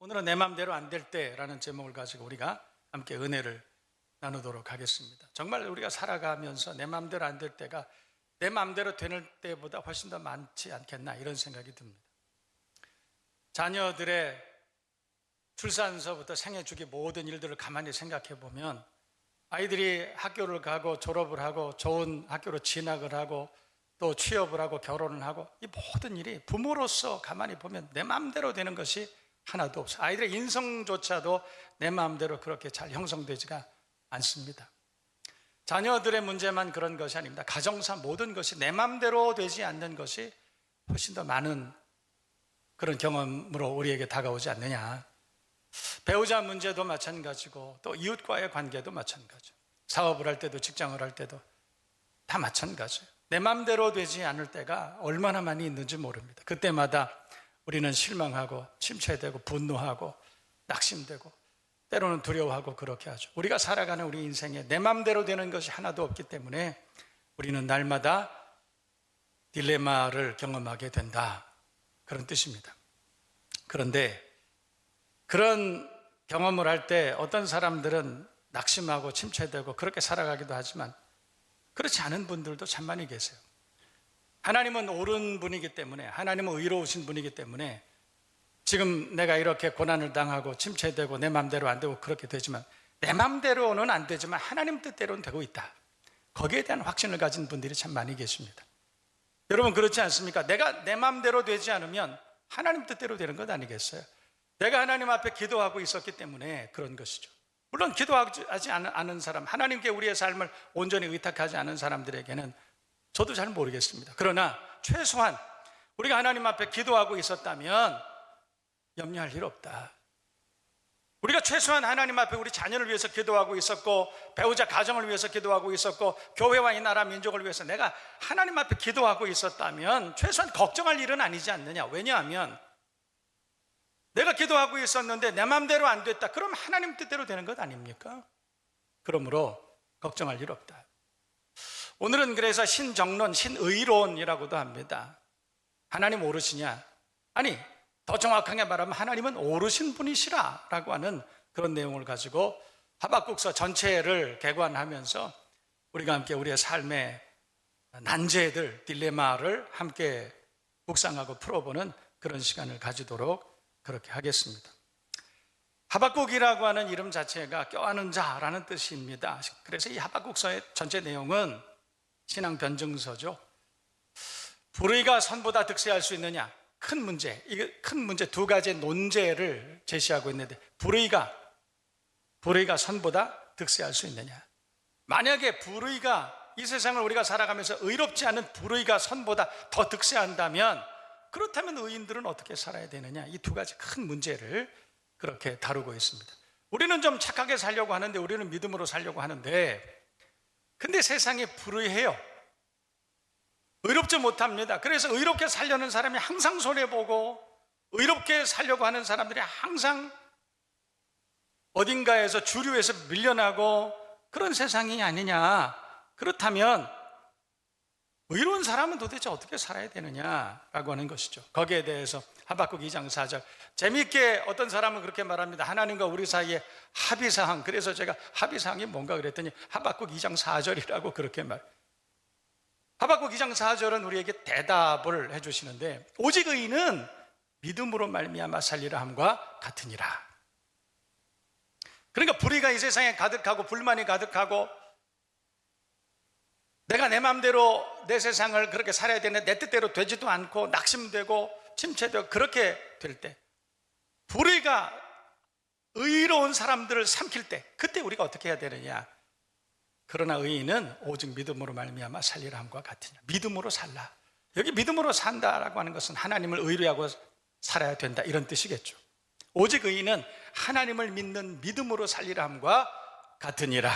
오늘은 내 맘대로 안 될 때라는 제목을 가지고 우리가 함께 은혜를 나누도록 하겠습니다. 정말 우리가 살아가면서 내 맘대로 안 될 때가 내 맘대로 되는 때보다 훨씬 더 많지 않겠나 이런 생각이 듭니다. 자녀들의 출산서부터 생애 주기 모든 일들을 가만히 생각해 보면 아이들이 학교를 가고 졸업을 하고 좋은 학교로 진학을 하고 또 취업을 하고 결혼을 하고 이 모든 일이 부모로서 가만히 보면 내 마음대로 되는 것이 하나도 없어요. 아이들의 인성조차도 내 마음대로 그렇게 잘 형성되지가 않습니다. 자녀들의 문제만 그런 것이 아닙니다. 가정사 모든 것이 내 마음대로 되지 않는 것이 훨씬 더 많은 그런 경험으로 우리에게 다가오지 않느냐. 배우자 문제도 마찬가지고 또 이웃과의 관계도 마찬가지고 사업을 할 때도 직장을 할 때도 다 마찬가지예요. 내 마음대로 되지 않을 때가 얼마나 많이 있는지 모릅니다. 그때마다 우리는 실망하고 침체되고 분노하고 낙심되고 때로는 두려워하고 그렇게 하죠. 우리가 살아가는 우리 인생에 내 마음대로 되는 것이 하나도 없기 때문에 우리는 날마다 딜레마를 경험하게 된다, 그런 뜻입니다. 그런데 그런 경험을 할 때 어떤 사람들은 낙심하고 침체되고 그렇게 살아가기도 하지만 그렇지 않은 분들도 참 많이 계세요. 하나님은 옳은 분이기 때문에, 하나님은 의로우신 분이기 때문에 지금 내가 이렇게 고난을 당하고 침체되고 내 맘대로 안 되고 그렇게 되지만 내 맘대로는 안 되지만 하나님 뜻대로는 되고 있다, 거기에 대한 확신을 가진 분들이 참 많이 계십니다. 여러분 그렇지 않습니까? 내가 내 맘대로 되지 않으면 하나님 뜻대로 되는 것 아니겠어요? 내가 하나님 앞에 기도하고 있었기 때문에 그런 것이죠. 물론 기도하지 않은 사람, 하나님께 우리의 삶을 온전히 의탁하지 않은 사람들에게는 저도 잘 모르겠습니다. 그러나 최소한 우리가 하나님 앞에 기도하고 있었다면 염려할 일 없다. 우리가 최소한 하나님 앞에 우리 자녀를 위해서 기도하고 있었고 배우자 가정을 위해서 기도하고 있었고 교회와 이 나라 민족을 위해서 내가 하나님 앞에 기도하고 있었다면 최소한 걱정할 일은 아니지 않느냐. 왜냐하면 내가 기도하고 있었는데 내 마음대로 안 됐다. 그럼 하나님 뜻대로 되는 것 아닙니까? 그러므로 걱정할 일 없다. 오늘은 그래서 신정론, 신의론이라고도 합니다. 하나님 오르시냐? 아니, 더 정확하게 말하면 하나님은 오르신 분이시라 라고 하는 그런 내용을 가지고 하박국서 전체를 개관하면서 우리가 함께 우리의 삶의 난제들, 딜레마를 함께 묵상하고 풀어보는 그런 시간을 가지도록 그렇게 하겠습니다. 하박국이라고 하는 이름 자체가 껴안은 자라는 뜻입니다. 그래서 이 하박국서의 전체 내용은 신앙 변증서죠. 불의가 선보다 득세할 수 있느냐? 큰 문제, 이게 큰 문제 두 가지의 논제를 제시하고 있는데 불의가 선보다 득세할 수 있느냐? 만약에 불의가 이 세상을 우리가 살아가면서 의롭지 않은 불의가 선보다 더 득세한다면 그렇다면 의인들은 어떻게 살아야 되느냐? 이 두 가지 큰 문제를 그렇게 다루고 있습니다. 우리는 좀 착하게 살려고 하는데, 우리는 믿음으로 살려고 하는데, 근데 세상이 불의해요. 의롭지 못합니다. 그래서 의롭게 살려는 사람이 항상 손해보고 의롭게 살려고 하는 사람들이 항상 어딘가에서 주류에서 밀려나고 그런 세상이 아니냐. 그렇다면 의로운 사람은 도대체 어떻게 살아야 되느냐라고 하는 것이죠. 거기에 대해서 하박국 2장 4절 재미있게 어떤 사람은 그렇게 말합니다. 하나님과 우리 사이에 합의사항. 그래서 제가 합의사항이 뭔가 그랬더니 하박국 2장 4절이라고 그렇게 하박국 2장 4절은 우리에게 대답을 해주시는데 오직 의인은 믿음으로 말미암아 살리라 함과 같으니라. 그러니까 불의가 이 세상에 가득하고 불만이 가득하고 내가 내 마음대로 내 세상을 그렇게 살아야 되는데 내 뜻대로 되지도 않고 낙심되고 침체되고 그렇게 될 때, 불의가 의로운 사람들을 삼킬 때 그때 우리가 어떻게 해야 되느냐? 그러나 의인은 오직 믿음으로 말미암아 살리라 함과 같으냐. 믿음으로 살라. 여기 믿음으로 산다라고 하는 것은 하나님을 의뢰하고 살아야 된다 이런 뜻이겠죠. 오직 의인은 하나님을 믿는 믿음으로 살리라 함과 같으니라.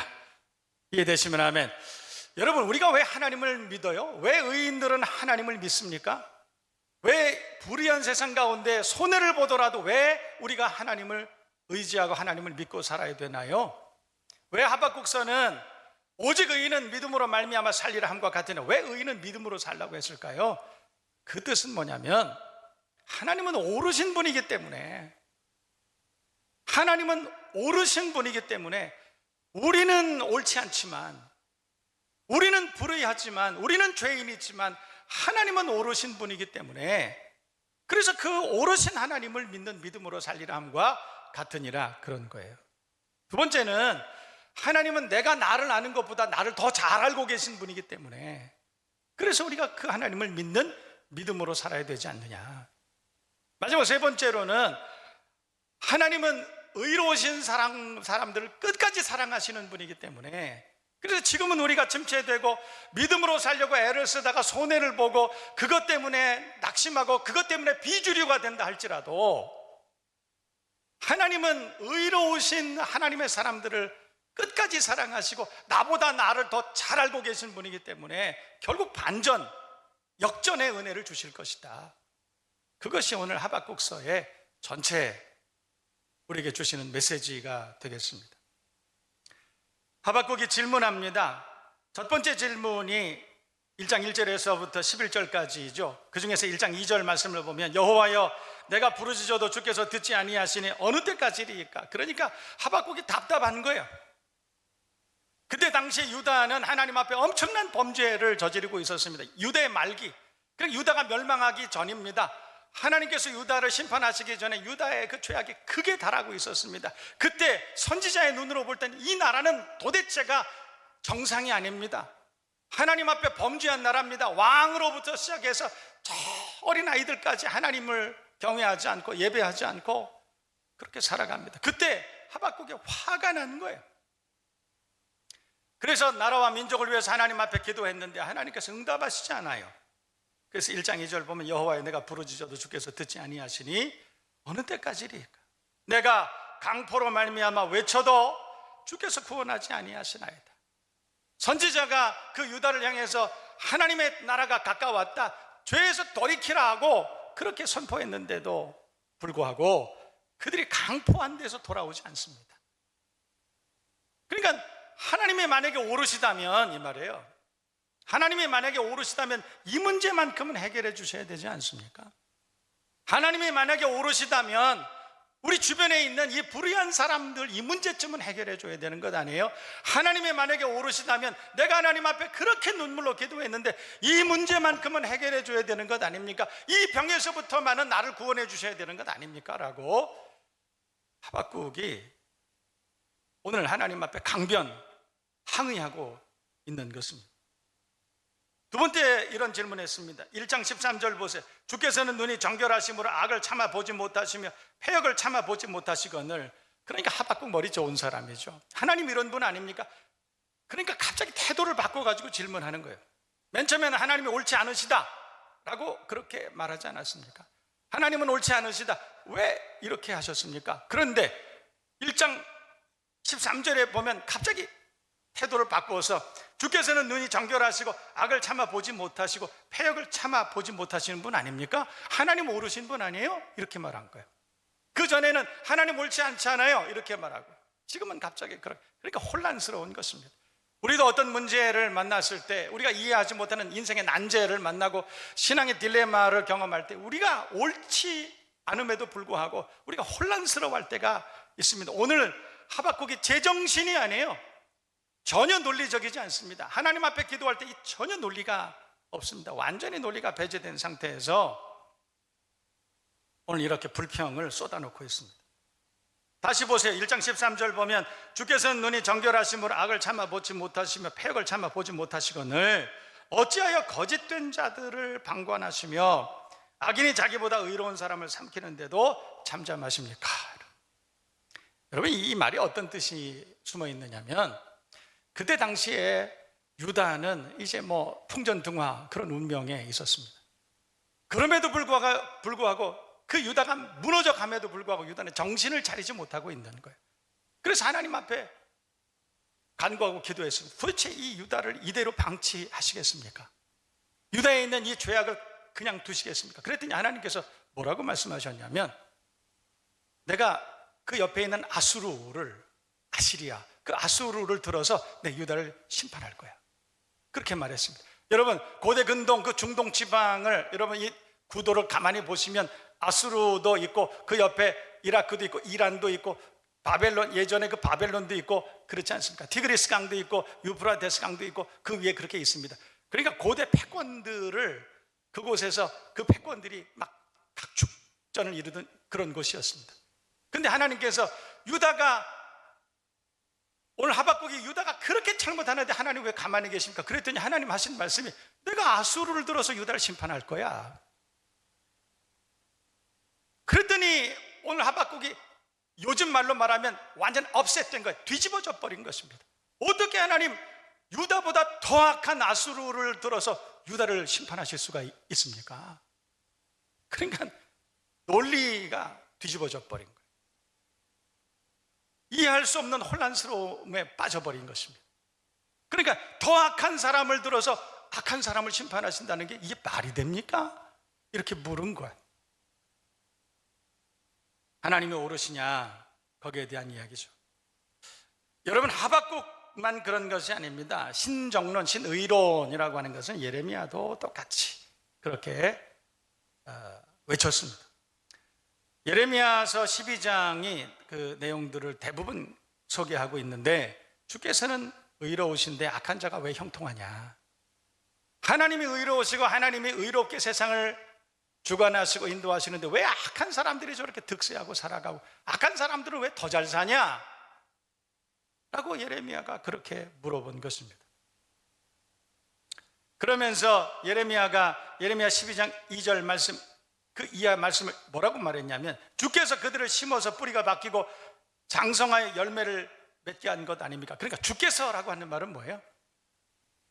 이해되시면 아멘. 여러분 우리가 왜 하나님을 믿어요? 왜 의인들은 하나님을 믿습니까? 왜 불의한 세상 가운데 손해를 보더라도 왜 우리가 하나님을 의지하고 하나님을 믿고 살아야 되나요? 왜 하박국서는 오직 의인은 믿음으로 말미암아 살리라 함과 같으냐? 왜 의인은 믿음으로 살라고 했을까요? 그 뜻은 뭐냐면 하나님은 오르신 분이기 때문에 하나님은 옳으신 분이기 때문에 우리는 옳지 않지만, 우리는 불의하지만, 우리는 죄인이지만 하나님은 옳으신 분이기 때문에, 그래서 그 옳으신 하나님을 믿는 믿음으로 살리라 함과 같으니라, 그런 거예요. 두 번째는 하나님은 내가 나를 아는 것보다 나를 더 잘 알고 계신 분이기 때문에, 그래서 우리가 그 하나님을 믿는 믿음으로 살아야 되지 않느냐. 마지막 세 번째로는 하나님은 의로우신 사람들을 끝까지 사랑하시는 분이기 때문에, 그래서 지금은 우리가 침체되고 믿음으로 살려고 애를 쓰다가 손해를 보고 그것 때문에 낙심하고 그것 때문에 비주류가 된다 할지라도, 하나님은 의로우신 하나님의 사람들을 끝까지 사랑하시고 나보다 나를 더 잘 알고 계신 분이기 때문에 결국 반전, 역전의 은혜를 주실 것이다. 그것이 오늘 하박국서의 전체 우리에게 주시는 메시지가 되겠습니다. 하박국이 질문합니다. 첫 번째 질문이 1장 1절에서부터 11절까지이죠. 그 중에서 1장 2절 말씀을 보면, 여호와여 내가 부르짖어도 주께서 듣지 아니하시니 어느 때까지리까? 그러니까 하박국이 답답한 거예요. 그때 당시 유다는 하나님 앞에 엄청난 범죄를 저지르고 있었습니다. 유대의 말기, 그러니까 유다가 멸망하기 전입니다. 하나님께서 유다를 심판하시기 전에 유다의 그 죄악이 크게 달하고 있었습니다. 그때 선지자의 눈으로 볼 때는 이 나라는 도대체가 정상이 아닙니다. 하나님 앞에 범죄한 나라입니다. 왕으로부터 시작해서 저 어린 아이들까지 하나님을 경외하지 않고 예배하지 않고 그렇게 살아갑니다. 그때 하박국에 화가 난 거예요. 그래서 나라와 민족을 위해서 하나님 앞에 기도했는데 하나님께서 응답하시지 않아요. 그래서 1장 2절 보면, 여호와여 내가 부르짖어도 주께서 듣지 아니하시니 어느 때까지리까? 내가 강포로 말미암아 외쳐도 주께서 구원하지 아니하시나이다. 선지자가 그 유다를 향해서 하나님의 나라가 가까웠다, 죄에서 돌이키라 하고 그렇게 선포했는데도 불구하고 그들이 강포한 데서 돌아오지 않습니다. 그러니까 하나님이 만약에 오르시다면, 이 말이에요, 하나님이 만약에 오르시다면 이 문제만큼은 해결해 주셔야 되지 않습니까? 하나님이 만약에 오르시다면 우리 주변에 있는 이 불의한 사람들 이 문제점은 해결해 줘야 되는 것 아니에요? 하나님이 만약에 오르시다면 내가 하나님 앞에 그렇게 눈물로 기도했는데 이 문제만큼은 해결해 줘야 되는 것 아닙니까? 이 병에서부터만은 나를 구원해 주셔야 되는 것 아닙니까? 라고 하박국이 오늘 하나님 앞에 항의하고 있는 것입니다. 두 번째 이런 질문했습니다. 1장 13절 보세요. 주께서는 눈이 정결하심으로 악을 참아 보지 못하시며 패역을 참아 보지 못하시거늘. 그러니까 하박국 머리 좋은 사람이죠. 하나님 이런 분 아닙니까? 그러니까 갑자기 태도를 바꿔가지고 질문하는 거예요. 맨 처음에는 하나님이 옳지 않으시다 라고 그렇게 말하지 않았습니까? 하나님은 옳지 않으시다, 왜 이렇게 하셨습니까? 그런데 1장 13절에 보면 갑자기 태도를 바꾸어서 주께서는 눈이 정결하시고 악을 참아 보지 못하시고 패역을 참아 보지 못하시는 분 아닙니까? 하나님 오르신 분 아니에요? 이렇게 말한 거예요. 그 전에는 하나님 옳지 않잖아요, 이렇게 말하고, 지금은 갑자기 그러니까 혼란스러운 것입니다. 우리도 어떤 문제를 만났을 때, 우리가 이해하지 못하는 인생의 난제를 만나고 신앙의 딜레마를 경험할 때 우리가 옳지 않음에도 불구하고 우리가 혼란스러워할 때가 있습니다. 오늘 하박국이 제정신이 아니에요. 전혀 논리적이지 않습니다. 하나님 앞에 기도할 때 이 전혀 논리가 없습니다. 완전히 논리가 배제된 상태에서 오늘 이렇게 불평을 쏟아놓고 있습니다. 다시 보세요. 1장 13절 보면, 주께서는 눈이 정결하심으로 악을 참아 보지 못하시며 패역을 참아 보지 못하시거늘 어찌하여 거짓된 자들을 방관하시며 악인이 자기보다 의로운 사람을 삼키는데도 잠잠하십니까? 여러분, 이 말이 어떤 뜻이 숨어 있느냐면, 그때 당시에 유다는 이제 풍전등화 그런 운명에 있었습니다. 그럼에도 불구하고 그 유다가 무너져 감에도 불구하고 유다는 정신을 차리지 못하고 있는 거예요. 그래서 하나님 앞에 간구하고 기도했습니다. 도대체 이 유다를 이대로 방치하시겠습니까? 유다에 있는 이 죄악을 그냥 두시겠습니까? 그랬더니 하나님께서 뭐라고 말씀하셨냐면, 내가 그 옆에 있는 아시리아, 그 아수르를 들어서 내 유다를 심판할 거야, 그렇게 말했습니다. 여러분, 고대 근동 그 중동 지방을 여러분 이 구도를 가만히 보시면 아수르도 있고 그 옆에 이라크도 있고 이란도 있고 바벨론, 예전에 그 바벨론도 있고 그렇지 않습니까? 티그리스 강도 있고 유프라테스 강도 있고 그 위에 그렇게 있습니다. 그러니까 고대 패권들을 그곳에서 그 패권들이 막 각축전을 이루던 그런 곳이었습니다. 근데 하나님께서 유다가, 오늘 하박국이 유다가 그렇게 잘못하는데 하나님 왜 가만히 계십니까? 그랬더니 하나님 하신 말씀이, 내가 아수르를 들어서 유다를 심판할 거야. 그랬더니 오늘 하박국이 요즘 말로 말하면 완전 업셋된 거예요. 뒤집어져 버린 것입니다. 어떻게 하나님 유다보다 더 악한 아수르를 들어서 유다를 심판하실 수가 있습니까? 그러니까 논리가 뒤집어져 버린 거예요. 이해할 수 없는 혼란스러움에 빠져버린 것입니다. 그러니까 더 악한 사람을 들어서 악한 사람을 심판하신다는 게 이게 말이 됩니까? 이렇게 물은 거예요. 하나님이 옳으시냐, 거기에 대한 이야기죠. 여러분, 하박국만 그런 것이 아닙니다. 신정론, 신의론이라고 하는 것은 예레미야도 똑같이 그렇게 외쳤습니다. 예레미야서 12장이 그 내용들을 대부분 소개하고 있는데, 주께서는 의로우신데 악한 자가 왜 형통하냐? 하나님이 의로우시고 하나님이 의롭게 세상을 주관하시고 인도하시는데 왜 악한 사람들이 저렇게 득세하고 살아가고 악한 사람들은 왜 더 잘 사냐? 라고 예레미야가 그렇게 물어본 것입니다. 그러면서 예레미야가 예레미야 12장 2절 말씀, 그 이하 말씀을 뭐라고 말했냐면, 주께서 그들을 심어서 뿌리가 바뀌고 장성하여 열매를 맺게 한 것 아닙니까? 그러니까 주께서라고 하는 말은 뭐예요?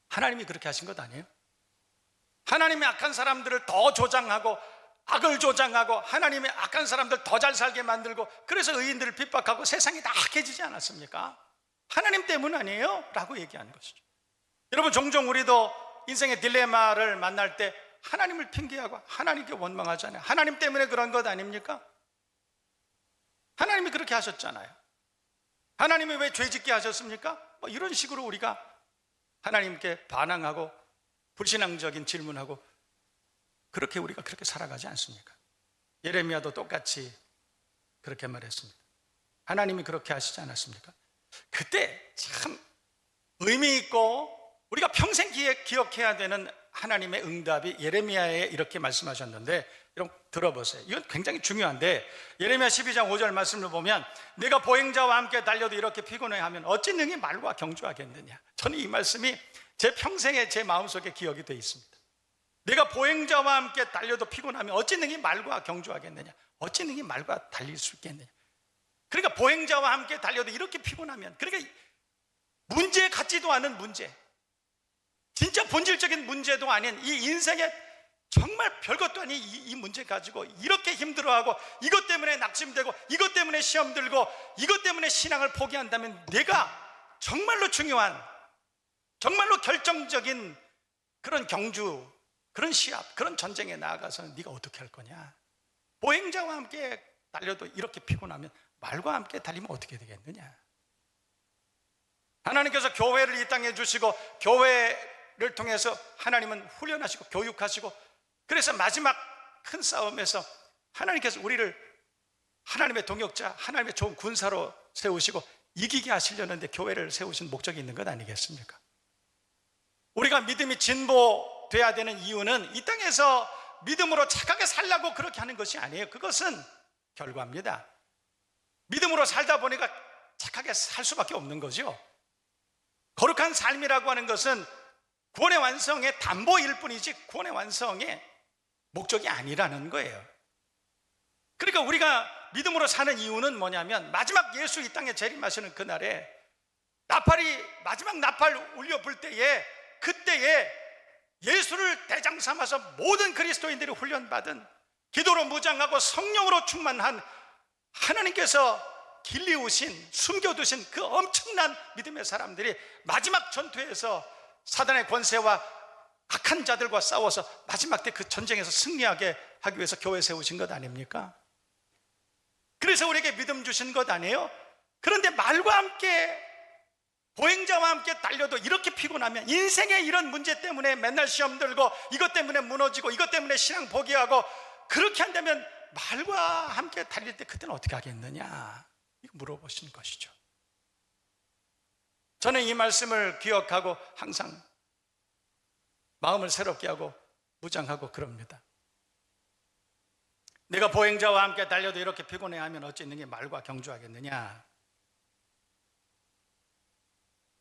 하나님이 그렇게 하신 것 아니에요? 하나님이 악한 사람들을 더 조장하고 악을 조장하고 하나님의 악한 사람들 더 잘 살게 만들고, 그래서 의인들을 핍박하고 세상이 다 악해지지 않았습니까? 하나님 때문 아니에요? 라고 얘기하는 것이죠. 여러분, 종종 우리도 인생의 딜레마를 만날 때 하나님을 핑계하고 하나님께 원망하잖아요. 하나님 때문에 그런 것 아닙니까? 하나님이 그렇게 하셨잖아요. 하나님이 왜 죄짓게 하셨습니까? 뭐 이런 식으로 우리가 하나님께 반항하고 불신앙적인 질문하고, 그렇게 우리가 그렇게 살아가지 않습니까? 예레미야도 똑같이 그렇게 말했습니다. 하나님이 그렇게 하시지 않았습니까? 그때 참 의미 있고 우리가 평생 기억해야 되는 하나님의 응답이 예레미야에 이렇게 말씀하셨는데, 여러분 들어보세요. 이건 굉장히 중요한데, 예레미야 12장 5절 말씀을 보면, 내가 보행자와 함께 달려도 이렇게 피곤해하면 어찌 능히 말과 경주하겠느냐. 저는 이 말씀이 제 평생에 제 마음속에 기억이 되어 있습니다. 내가 보행자와 함께 달려도 피곤하면 어찌 능히 말과 경주하겠느냐. 어찌 능히 말과 달릴 수 있겠느냐. 그러니까 보행자와 함께 달려도 이렇게 피곤하면, 그러니까 문제 같지도 않은 문제, 진짜 본질적인 문제도 아닌 이 인생에 정말 별것도 아닌 이 문제 가지고 이렇게 힘들어하고, 이것 때문에 낙심되고, 이것 때문에 시험 들고, 이것 때문에 신앙을 포기한다면, 내가 정말로 중요한, 정말로 결정적인 그런 경주, 그런 시합, 그런 전쟁에 나아가서는 네가 어떻게 할 거냐? 보행자와 함께 달려도 이렇게 피곤하면 말과 함께 달리면 어떻게 되겠느냐? 하나님께서 교회를 이 땅에 주시고, 교회를 통해서 하나님은 훈련하시고 교육하시고, 그래서 마지막 큰 싸움에서 하나님께서 우리를 하나님의 동역자, 하나님의 좋은 군사로 세우시고 이기게 하시려는데 교회를 세우신 목적이 있는 것 아니겠습니까? 우리가 믿음이 진보돼야 되는 이유는 이 땅에서 믿음으로 착하게 살라고 그렇게 하는 것이 아니에요. 그것은 결과입니다. 믿음으로 살다 보니까 착하게 살 수밖에 없는 거죠. 거룩한 삶이라고 하는 것은 구원의 완성의 담보일 뿐이지 구원의 완성의 목적이 아니라는 거예요. 그러니까 우리가 믿음으로 사는 이유는 뭐냐면, 마지막 예수 이 땅에 재림하시는 그날에 마지막 나팔 울려 불 때에, 그때에 예수를 대장 삼아서 모든 그리스도인들이 훈련받은, 기도로 무장하고 성령으로 충만한, 하나님께서 길리우신, 숨겨두신 그 엄청난 믿음의 사람들이 마지막 전투에서 사단의 권세와 악한 자들과 싸워서 마지막 때 그 전쟁에서 승리하게 하기 위해서 교회 세우신 것 아닙니까? 그래서 우리에게 믿음 주신 것 아니에요? 그런데 말과 함께, 보행자와 함께 달려도 이렇게 피곤하면, 인생의 이런 문제 때문에 맨날 시험 들고, 이것 때문에 무너지고, 이것 때문에 신앙 포기하고, 그렇게 한다면 말과 함께 달릴 때 그때는 어떻게 하겠느냐? 이거 물어보시는 것이죠. 저는 이 말씀을 기억하고 항상 마음을 새롭게 하고 무장하고 그럽니다. 내가 보행자와 함께 달려도 이렇게 피곤해하면 어찌 있는 게 말과 경주하겠느냐.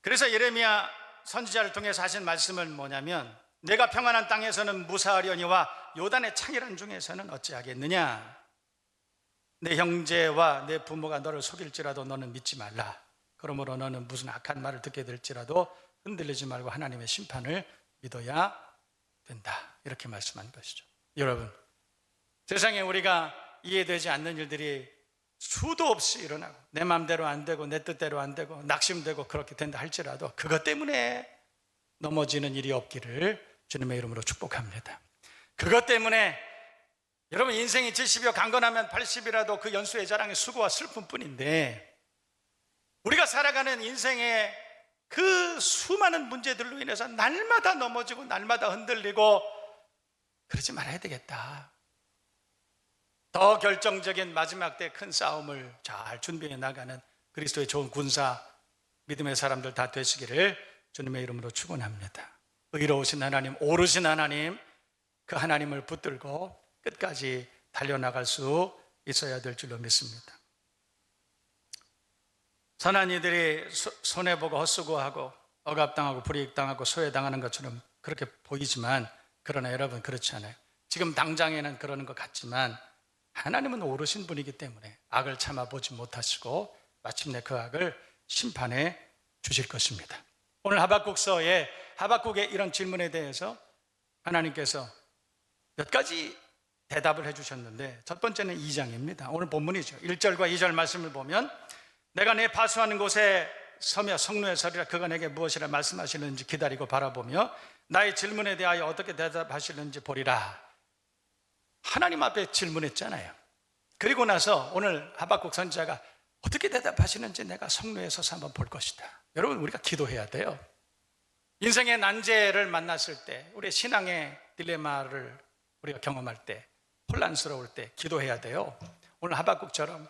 그래서 예레미야 선지자를 통해서 하신 말씀은 뭐냐면, 내가 평안한 땅에서는 무사하려니와 요단의 창이란 중에서는 어찌하겠느냐. 내 형제와 내 부모가 너를 속일지라도 너는 믿지 말라. 그러므로 너는 무슨 악한 말을 듣게 될지라도 흔들리지 말고 하나님의 심판을 믿어야 된다. 이렇게 말씀한 것이죠. 여러분, 세상에 우리가 이해되지 않는 일들이 수도 없이 일어나고 내 마음대로 안 되고 내 뜻대로 안 되고 낙심되고 그렇게 된다 할지라도 그것 때문에 넘어지는 일이 없기를 주님의 이름으로 축복합니다. 그것 때문에 여러분, 인생이 70이요 강건하면 80이라도 그 연수의 자랑이 수고와 슬픔뿐인데, 우리가 살아가는 인생의 그 수많은 문제들로 인해서 날마다 넘어지고 날마다 흔들리고 그러지 말아야 되겠다. 더 결정적인 마지막 때 큰 싸움을 잘 준비해 나가는 그리스도의 좋은 군사, 믿음의 사람들 다 되시기를 주님의 이름으로 축원합니다. 의로우신 하나님, 오르신 하나님, 그 하나님을 붙들고 끝까지 달려나갈 수 있어야 될 줄로 믿습니다. 선한 이들이 손해보고 헛수고하고 억압당하고 불이익당하고 소외당하는 것처럼 그렇게 보이지만, 그러나 여러분 그렇지 않아요. 지금 당장에는 그러는 것 같지만 하나님은 오르신 분이기 때문에 악을 참아보지 못하시고 마침내 그 악을 심판해 주실 것입니다. 오늘 하박국서에 하박국의 이런 질문에 대해서 하나님께서 몇 가지 대답을 해주셨는데, 첫 번째는 2장입니다. 오늘 본문이죠. 1절과 2절 말씀을 보면, 내가 내 파수하는 곳에 서며 성루에 서리라. 그가 내게 무엇이라 말씀하시는지 기다리고 바라보며 나의 질문에 대하여 어떻게 대답하시는지 보리라. 하나님 앞에 질문했잖아요. 그리고 나서 오늘 하박국 선지자가 어떻게 대답하시는지 내가 성루에 서서 한번 볼 것이다. 여러분, 우리가 기도해야 돼요. 인생의 난제를 만났을 때, 우리의 신앙의 딜레마를 우리가 경험할 때, 혼란스러울 때 기도해야 돼요. 오늘 하박국처럼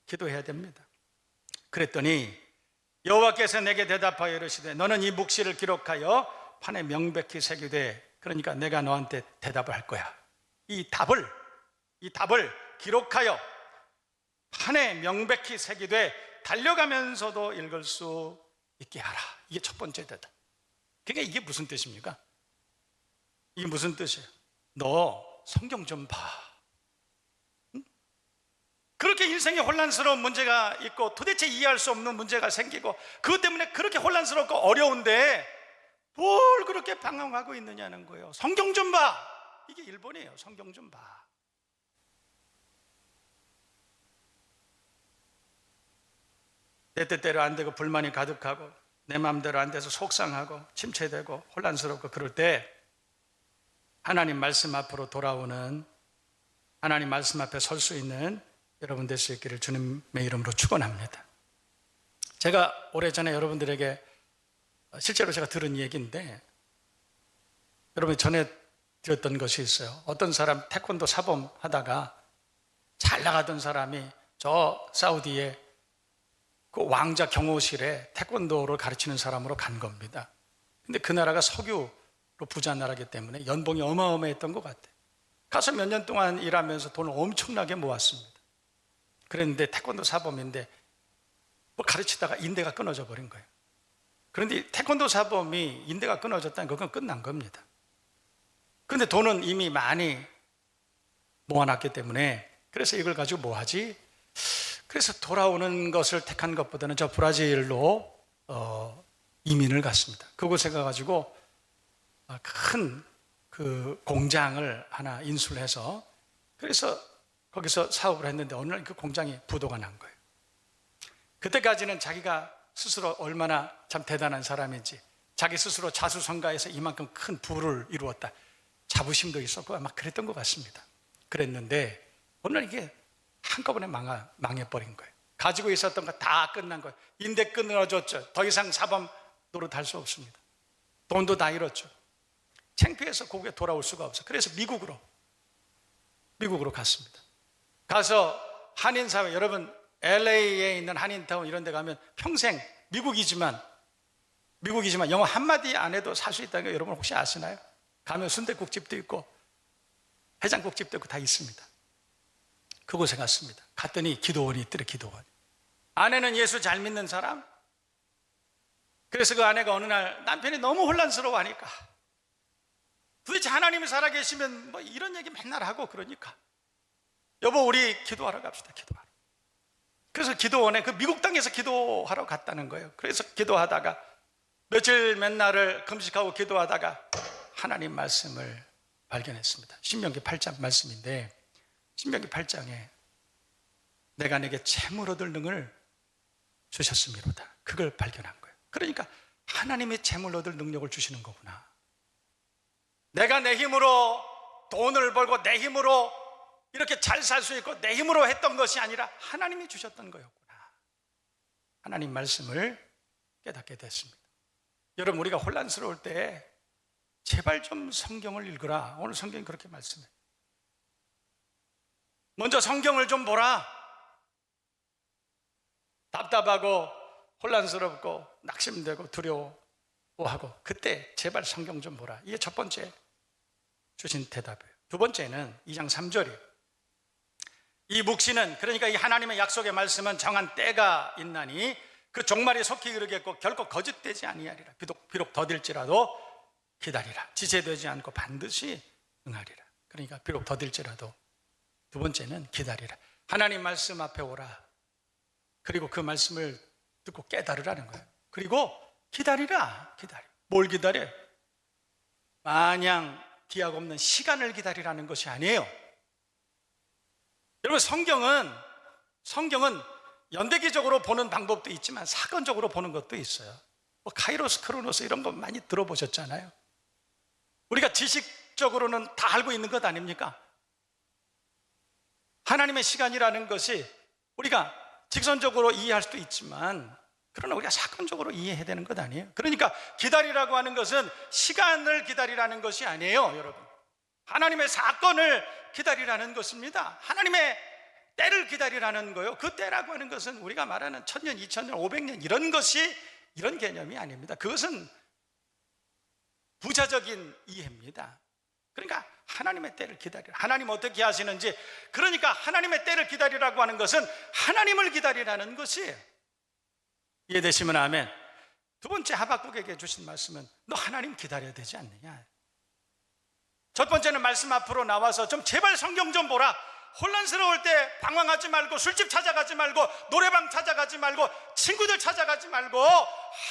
기도해야 됩니다. 그랬더니 여호와께서 내게 대답하여 이르시되, 너는 이 묵시를 기록하여 판에 명백히 새기되, 그러니까 내가 너한테 대답을 할 거야. 이 답을 기록하여 판에 명백히 새기되 달려가면서도 읽을 수 있게 하라. 이게 첫 번째 대답. 그러니까 이게 무슨 뜻입니까? 이게 무슨 뜻이에요? 너 성경 좀 봐. 응? 그렇게 인생에 혼란스러운 문제가 있고 도대체 이해할 수 없는 문제가 생기고 그것 때문에 그렇게 혼란스럽고 어려운데 뭘 그렇게 방황하고 있느냐는 거예요. 성경 좀 봐. 이게 일본이에요. 성경 좀 봐. 내 뜻대로 안 되고 불만이 가득하고 내 마음대로 안 돼서 속상하고 침체되고 혼란스럽고 그럴 때 하나님 말씀 앞으로 돌아오는, 하나님 말씀 앞에 설 수 있는 여러분 될 수 있기를 주님의 이름으로 축원합니다. 제가 오래전에 여러분들에게 실제로 제가 들은 얘기인데, 여러분이 전에 들었던 것이 있어요. 어떤 사람 태권도 사범 하다가 잘 나가던 사람이 저 사우디에 그 왕자 경호실에 태권도를 가르치는 사람으로 간 겁니다. 근데 그 나라가 석유로 부자 나라기 때문에 연봉이 어마어마했던 것 같아요. 가서 몇 년 동안 일하면서 돈을 엄청나게 모았습니다. 그랬는데 태권도 사범인데 뭐 가르치다가 인대가 끊어져 버린 거예요. 그런데 태권도 사범이 인대가 끊어졌다는 그건 끝난 겁니다. 그런데 돈은 이미 많이 모아놨기 때문에, 그래서 이걸 가지고 뭐 하지? 그래서 돌아오는 것을 택한 것보다는 저 브라질로 이민을 갔습니다. 그곳에 가가지고 큰 그 공장을 하나 인수를 해서, 그래서 거기서 사업을 했는데 어느 날 그 공장이 부도가 난 거예요. 그때까지는 자기가 스스로 얼마나 참 대단한 사람인지, 자기 스스로 자수성가해서 이만큼 큰 부를 이루었다, 자부심도 있었고 막 그랬던 것 같습니다. 그랬는데 어느 날 이게 한꺼번에 망해버린 거예요. 가지고 있었던 거 다 끝난 거예요. 인대 끊어졌죠. 더 이상 사범 노릇할 수 없습니다. 돈도 다 잃었죠. 창피해서 고국에 돌아올 수가 없어요. 그래서 미국으로 갔습니다. 가서 한인사회, 여러분 LA에 있는 한인타운 이런 데 가면 평생 미국이지만 영어 한마디 안 해도 살 수 있다는 거 여러분 혹시 아시나요? 가면 순댓국집도 있고 해장국집도 있고 다 있습니다. 그곳에 갔습니다. 갔더니 기도원이 있더래. 기도원. 아내는 예수 잘 믿는 사람. 그래서 그 아내가 어느 날 남편이 너무 혼란스러워하니까 도대체 하나님이 살아계시면 뭐 이런 얘기 맨날 하고 그러니까 여보 우리 기도하러 갑시다. 기도하러. 그래서 기도원에 그 미국 땅에서 기도하러 갔다는 거예요. 그래서 기도하다가 며칠 몇 날을 금식하고 기도하다가 하나님 말씀을 발견했습니다. 신명기 8장 말씀인데 신명기 8장에 내가 내게 재물 얻을 능을 주셨음이로다. 그걸 발견한 거예요. 그러니까 하나님이 재물 얻을 능력을 주시는 거구나. 내가 내 힘으로 돈을 벌고 내 힘으로 이렇게 잘 살 수 있고 내 힘으로 했던 것이 아니라 하나님이 주셨던 거였구나. 하나님 말씀을 깨닫게 됐습니다. 여러분 우리가 혼란스러울 때 제발 좀 성경을 읽으라. 오늘 성경이 그렇게 말씀해요. 먼저 성경을 좀 보라. 답답하고 혼란스럽고 낙심되고 두려워하고 그때 제발 성경 좀 보라. 이게 첫 번째 주신 대답이에요. 두 번째는 2장 3절이에요. 이 묵시는 그러니까 이 하나님의 약속의 말씀은 정한 때가 있나니 그 종말이 속히 이르겠고 결코 거짓되지 아니하리라. 비록 더딜지라도 기다리라. 지체되지 않고 반드시 응하리라. 그러니까 비록 더딜지라도 두 번째는 기다리라. 하나님 말씀 앞에 오라. 그리고 그 말씀을 듣고 깨달으라는 거예요. 그리고 기다리라. 기다려. 뭘 기다려? 마냥 기약 없는 시간을 기다리라는 것이 아니에요. 여러분 성경은 연대기적으로 보는 방법도 있지만 사건적으로 보는 것도 있어요. 뭐 카이로스, 크로노스 이런 거 많이 들어보셨잖아요. 우리가 지식적으로는 다 알고 있는 것 아닙니까? 하나님의 시간이라는 것이 우리가 직선적으로 이해할 수도 있지만 그러나 우리가 사건적으로 이해해야 되는 것 아니에요. 그러니까 기다리라고 하는 것은 시간을 기다리라는 것이 아니에요, 여러분. 하나님의 사건을 기다리라는 것입니다. 하나님의 때를 기다리라는 거예요. 그 때라고 하는 것은 우리가 말하는 1000년, 2000년, 500년 이런 것이 이런 개념이 아닙니다. 그것은 부자적인 이해입니다. 그러니까 하나님의 때를 기다리라. 하나님 어떻게 하시는지, 그러니까 하나님의 때를 기다리라고 하는 것은 하나님을 기다리라는 것이에요. 이해되시면 아멘. 두 번째 하박국에게 주신 말씀은 너 하나님 기다려야 되지 않느냐. 첫 번째는 말씀 앞으로 나와서 좀 제발 성경 좀 보라. 혼란스러울 때 방황하지 말고 술집 찾아가지 말고 노래방 찾아가지 말고 친구들 찾아가지 말고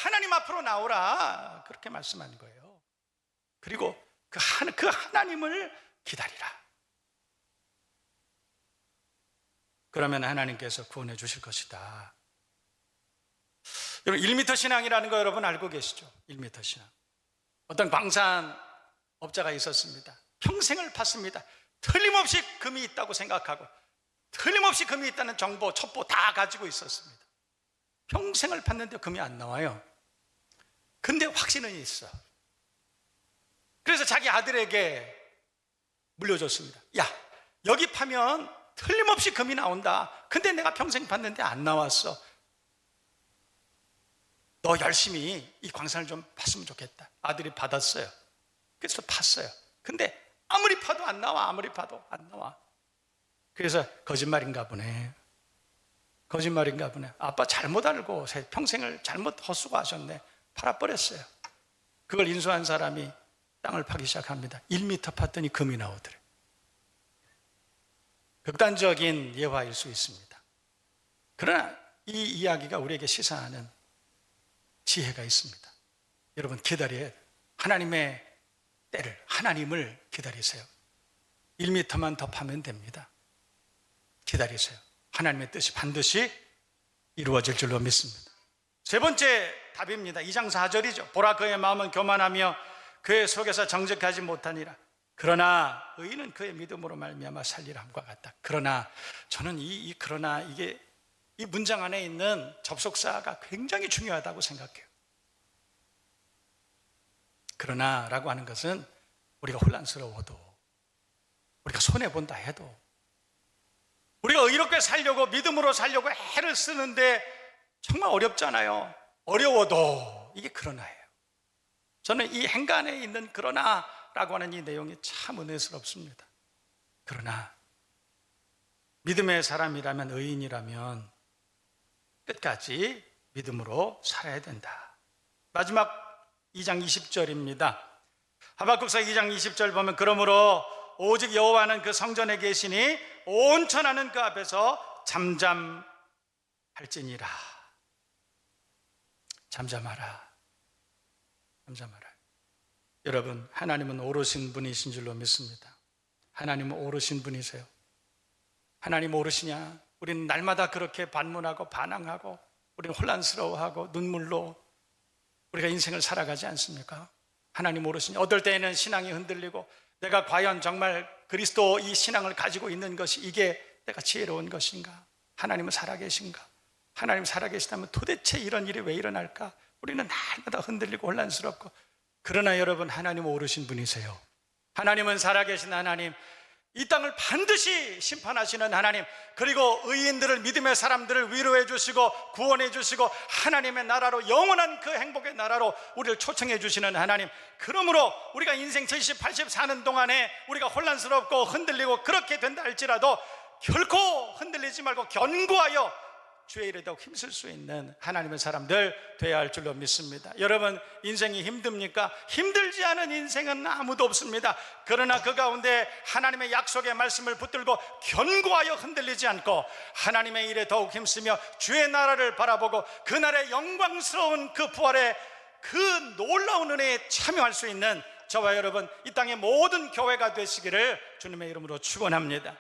하나님 앞으로 나오라. 그렇게 말씀한 거예요. 그리고 그 하나님을 기다리라. 그러면 하나님께서 구원해 주실 것이다. 여러분 1m 신앙이라는 거 여러분 알고 계시죠? 1m 신앙. 어떤 광산업자가 있었습니다. 평생을 팠습니다. 틀림없이 금이 있다고 생각하고 틀림없이 금이 있다는 정보, 첩보 다 가지고 있었습니다. 평생을 팠는데 금이 안 나와요. 근데 확신은 있어. 그래서 자기 아들에게 물려줬습니다. 야, 여기 파면 틀림없이 금이 나온다. 근데 내가 평생 팠는데 안 나왔어. 너 열심히 이 광산을 좀 팠으면 좋겠다. 아들이 받았어요. 그래서 팠어요. 근데 아무리 파도 안 나와. 아무리 파도 안 나와. 그래서 거짓말인가 보네. 거짓말인가 보네. 아빠 잘못 알고 평생을 잘못 헛수고하셨네. 팔아버렸어요. 그걸 인수한 사람이 땅을 파기 시작합니다. 1m 팠더니 금이 나오더래. 극단적인 예화일 수 있습니다. 그러나 이 이야기가 우리에게 시사하는 지혜가 있습니다. 여러분 기다려야 돼요. 하나님의 때를, 하나님을 기다리세요. 1m만 더 파면 됩니다. 기다리세요. 하나님의 뜻이 반드시 이루어질 줄로 믿습니다. 세 번째 답입니다. 2장 4절이죠. 보라 그의 마음은 교만하며 그의 속에서 정직하지 못하니라. 그러나 의인은 그의 믿음으로 말미암아 살리라 함과 같다. 그러나 저는 그러나 이게 이 문장 안에 있는 접속사가 굉장히 중요하다고 생각해요. 그러나라고 하는 것은 우리가 혼란스러워도 우리가 손해본다 해도 우리가 의롭게 살려고, 믿음으로 살려고 애를 쓰는데 정말 어렵잖아요. 어려워도 이게 그러나예요. 저는 이 행간에 있는 그러나라고 하는 이 내용이 참 은혜스럽습니다. 그러나 믿음의 사람이라면, 의인이라면 끝까지 믿음으로 살아야 된다. 마지막 2장 20절입니다. 하박국서 2장 20절 보면, 그러므로 오직 여호와는 그 성전에 계시니 온 천하는 그 앞에서 잠잠할지니라. 잠잠하라. 잠잠하라. 여러분, 하나님은 오르신 분이신 줄로 믿습니다. 하나님은 오르신 분이세요. 하나님 오르시냐? 우리는 날마다 그렇게 반문하고 반항하고 우리는 혼란스러워하고 눈물로 우리가 인생을 살아가지 않습니까? 하나님 오르시냐? 어떨 때에는 신앙이 흔들리고, 내가 과연 정말 그리스도 이 신앙을 가지고 있는 것이 이게 내가 지혜로운 것인가? 하나님은 살아계신가? 하나님 살아계시다면 도대체 이런 일이 왜 일어날까? 우리는 날마다 흔들리고 혼란스럽고. 그러나 여러분, 하나님은 오르신 분이세요. 하나님은 살아계신 하나님, 이 땅을 반드시 심판하시는 하나님, 그리고 의인들을, 믿음의 사람들을 위로해 주시고 구원해 주시고 하나님의 나라로, 영원한 그 행복의 나라로 우리를 초청해 주시는 하나님. 그러므로 우리가 인생 70, 80 사는 동안에 우리가 혼란스럽고 흔들리고 그렇게 된다 할지라도 결코 흔들리지 말고 견고하여 주의 일에 더욱 힘쓸 수 있는 하나님의 사람들 되어야 할 줄로 믿습니다. 여러분, 인생이 힘듭니까? 힘들지 않은 인생은 아무도 없습니다. 그러나 그 가운데 하나님의 약속의 말씀을 붙들고 견고하여 흔들리지 않고 하나님의 일에 더욱 힘쓰며 주의 나라를 바라보고 그날의 영광스러운 그 부활의 그 놀라운 은혜에 참여할 수 있는 저와 여러분, 이 땅의 모든 교회가 되시기를 주님의 이름으로 축원합니다.